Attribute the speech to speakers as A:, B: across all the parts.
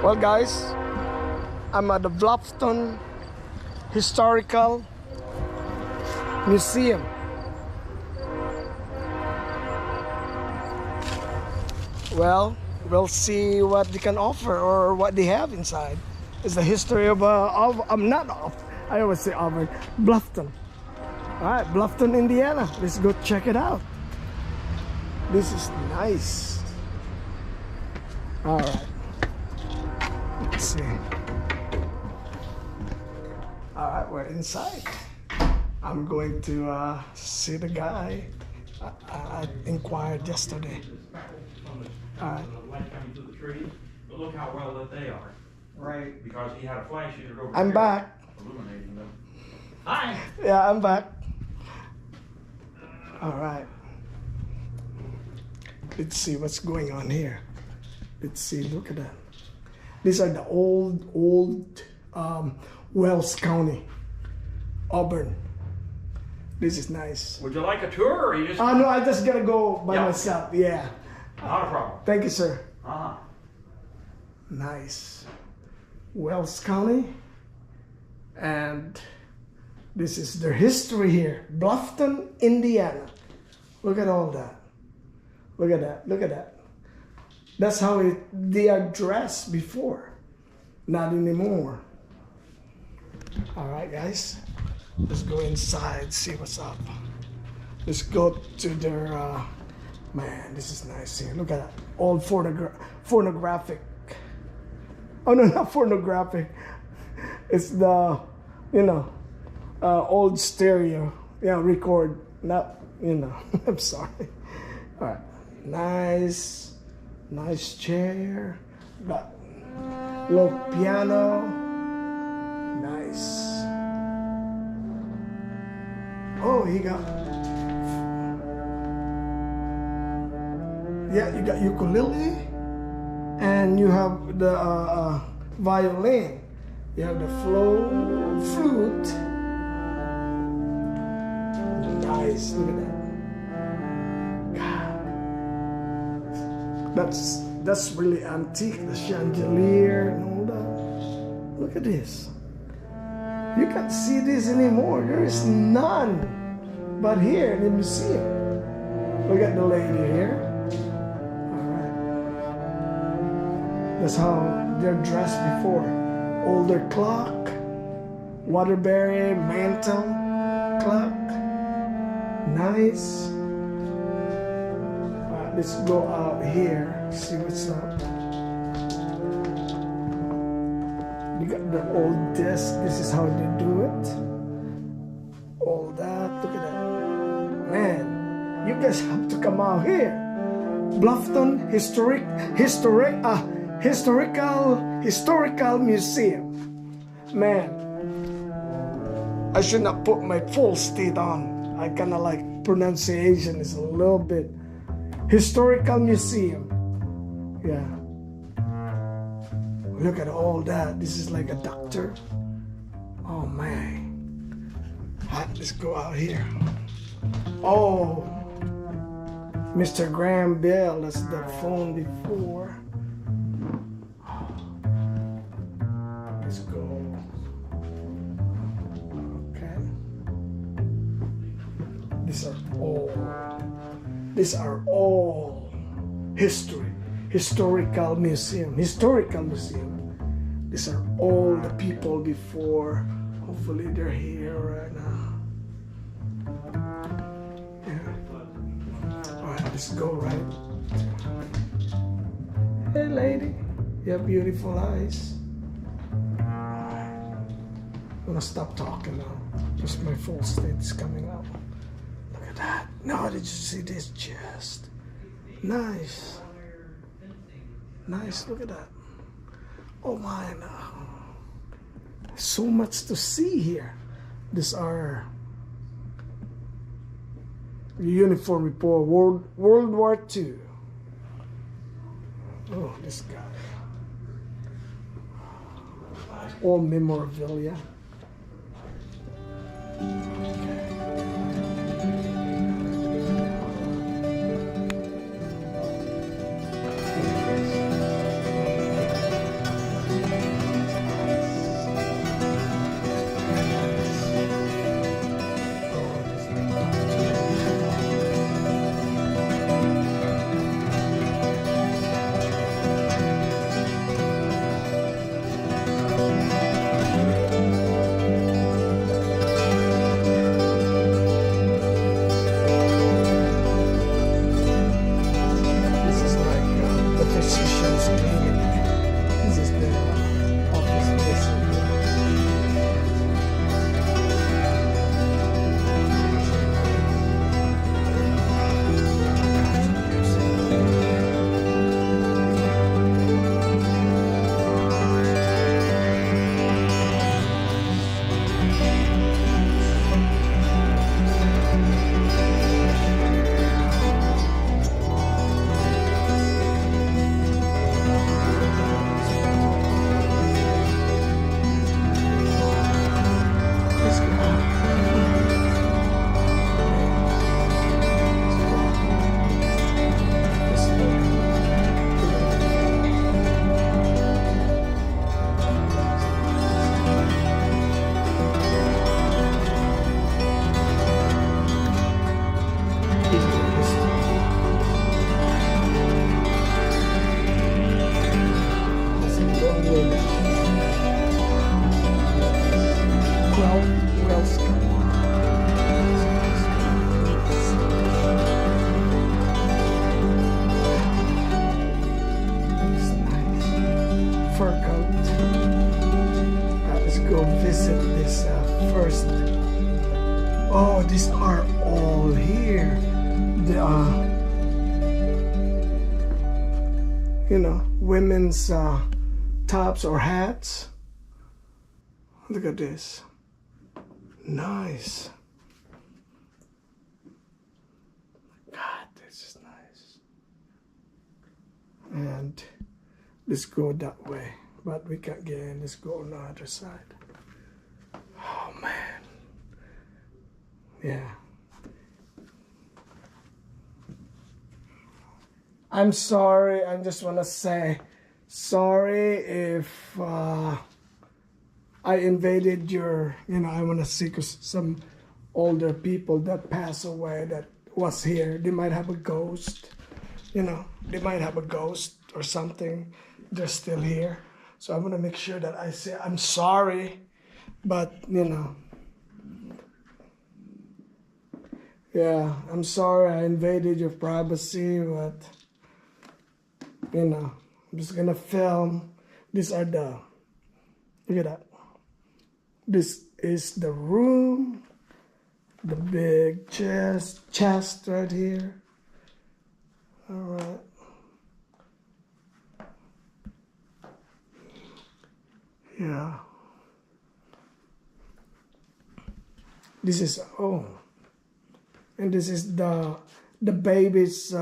A: Well, guys, I'm at the Bluffton Historical Museum. Well, we'll see what they can offer or what they have inside. It's the history of not of, I always say Auburn, Bluffton. All right, Bluffton, Indiana. Let's go check it out. This is nice. All right. Let's see. All right, we're inside. I'm going to see the guy I inquired yesterday. All right.
B: Light coming through the trees, but look how well lit they are.
A: Right.
B: Because he had a flash unit over
A: I'm
B: here
A: back.
B: illuminating them. Hi.
A: Yeah, I'm back. All right. Let's see what's going on here. Let's see, look at that. These are the old Wells County, Auburn. This is nice.
B: Would you like a tour or you just?
A: Oh, no, I just gotta go by
B: Yeah.
A: myself. Yeah.
B: Not a problem.
A: Thank you, sir.
B: Uh-huh.
A: Nice. Wells County. And this is their history here. Bluffton, Indiana. Look at all that. Look at that. Look at that. That's how they are dressed before. Not anymore. All right, guys. Let's go inside, see what's up. Let's go to their, man, this is nice here. Look at that. Old pornographic. Oh, no, not pornographic. It's the, old stereo. Yeah, record. Not, I'm sorry. All right. Nice chair. Got little piano. Nice. Oh, you got ukulele, and you have the violin. You have the flute. Nice, look at that. God, that's really antique. The chandelier and all that. Look at this. You can't see this anymore. There is none but here in the museum. Look at the lady here. All right. That's how they're dressed before. Older clock, Waterbury mantle clock. Nice. All right, let's go out here, see what's up. You got the old desk. This is how they do it. All that. Look at that. Man, you guys have to come out here. Bluffton Historical Museum. Man, I should not put my full state on. I kind of like pronunciation is a little bit. Historical Museum. Yeah. Look at all that. This is like a doctor. Oh man. Let's go out here. Oh, Mr. Graham Bell. That's the phone before. Let's go. Okay. These are all history. Historical museum. These are all the people before. Hopefully they're here right now. Yeah. All right, let's go right. Hey lady, you have beautiful eyes. I'm gonna stop talking now because my full state is coming out. Look at that. Now did you see this chest? Nice. Nice, look at that. Oh my, so much to see here. These are uniform report, World War II. Oh, this guy. All memorabilia. are all here. The you know, women's tops or hats. Look at this. Nice. God, this is nice. And let's go that way, but we can't get in. Let's go on the other side. Oh man. Yeah. I'm sorry. I just want to say sorry if I invaded your, you know, I want to see some older people that pass away that was here. They might have a ghost, you know, they might have a ghost or something. They're still here. So I want to make sure that I say, I'm sorry, but, you know, yeah, I'm sorry I invaded your privacy, but, you know, I'm just going to film. These are the, look at that. This is the room, the big chest right here. All right. Yeah. This is, oh, and this is the baby's you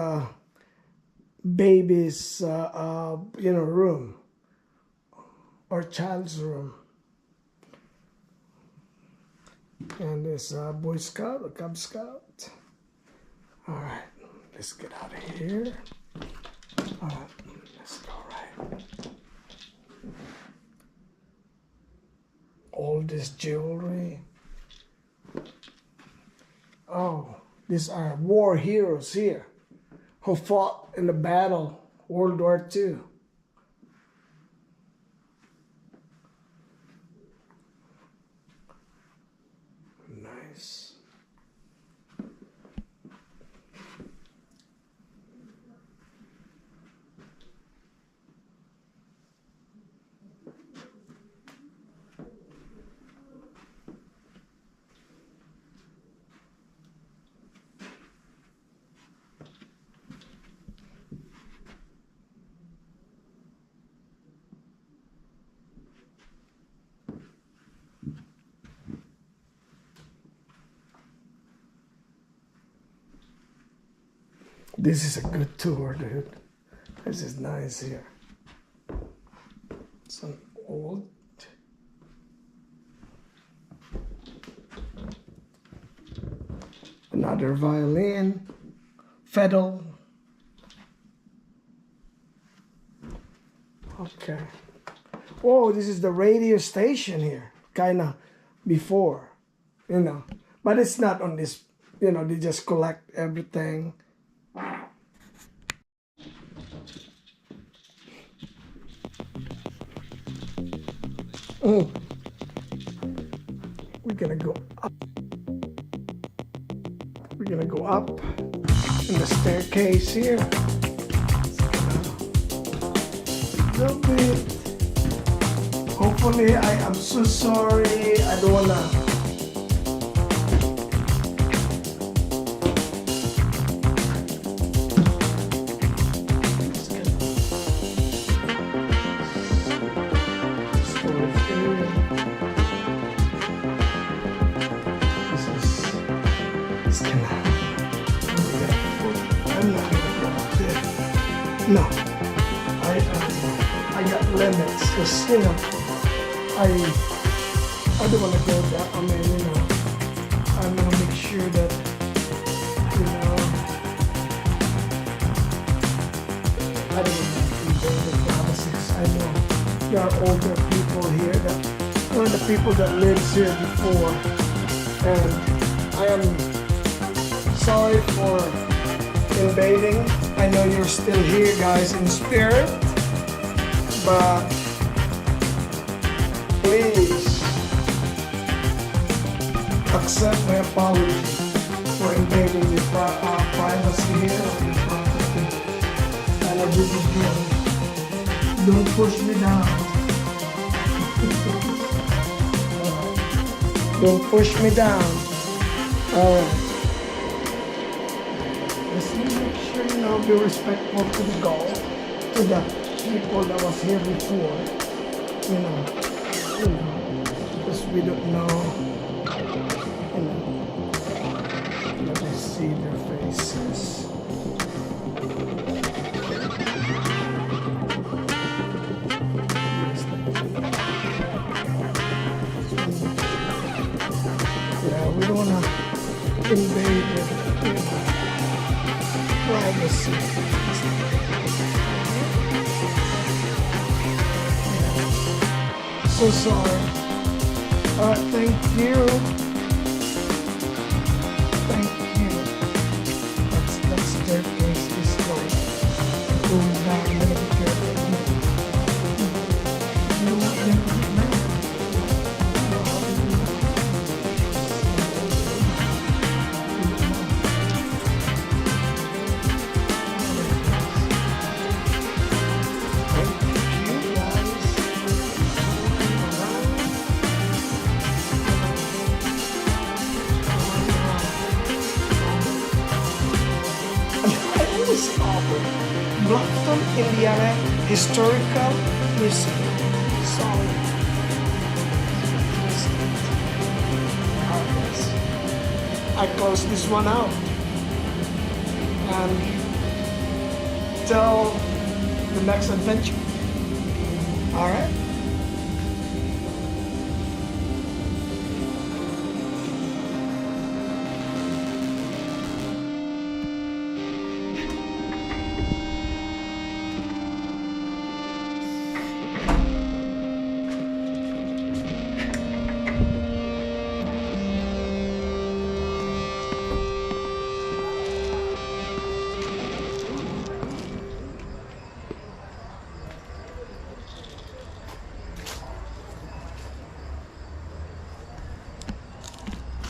A: know, room or child's room. And this Boy Scout or Cub Scout. All right, let's get out of here. All right, let's go right. All this jewelry. Oh, these are war heroes here who fought in the battle, World War II. Nice. This is a good tour, dude. This is nice here. Some old. Another violin, fiddle. Okay. Whoa, this is the radio station here. Kinda before, you know. But it's not on this, you know, they just collect everything. Oh, we're gonna go up. We're gonna go up in the staircase here. A little bit. Hopefully, I'm so sorry. I don't wanna. No, I got limits because, you know, I don't want to go that. I mean, you know, I want to make sure that, you know, I don't want to invade the promises. I know there are older people here that one of the people that lives here before, and I am sorry for invading. I know you're still here, guys, in spirit, but please accept my apology for invading your privacy here or your property. And I really do. Don't push me down. Don't push me down. All right. gotta be respectful to the goal, to the people that was here before, you know, because we don't know, you know. Let me see their faces. Yeah, we don't wanna invade their privacy. So sorry. Alright, thank you. Thank you. That's their place is like going down a little bit careful. You know what they do now? Bluffton, Indiana Historical Museum. Solid. I close this one out and till the next adventure. All right.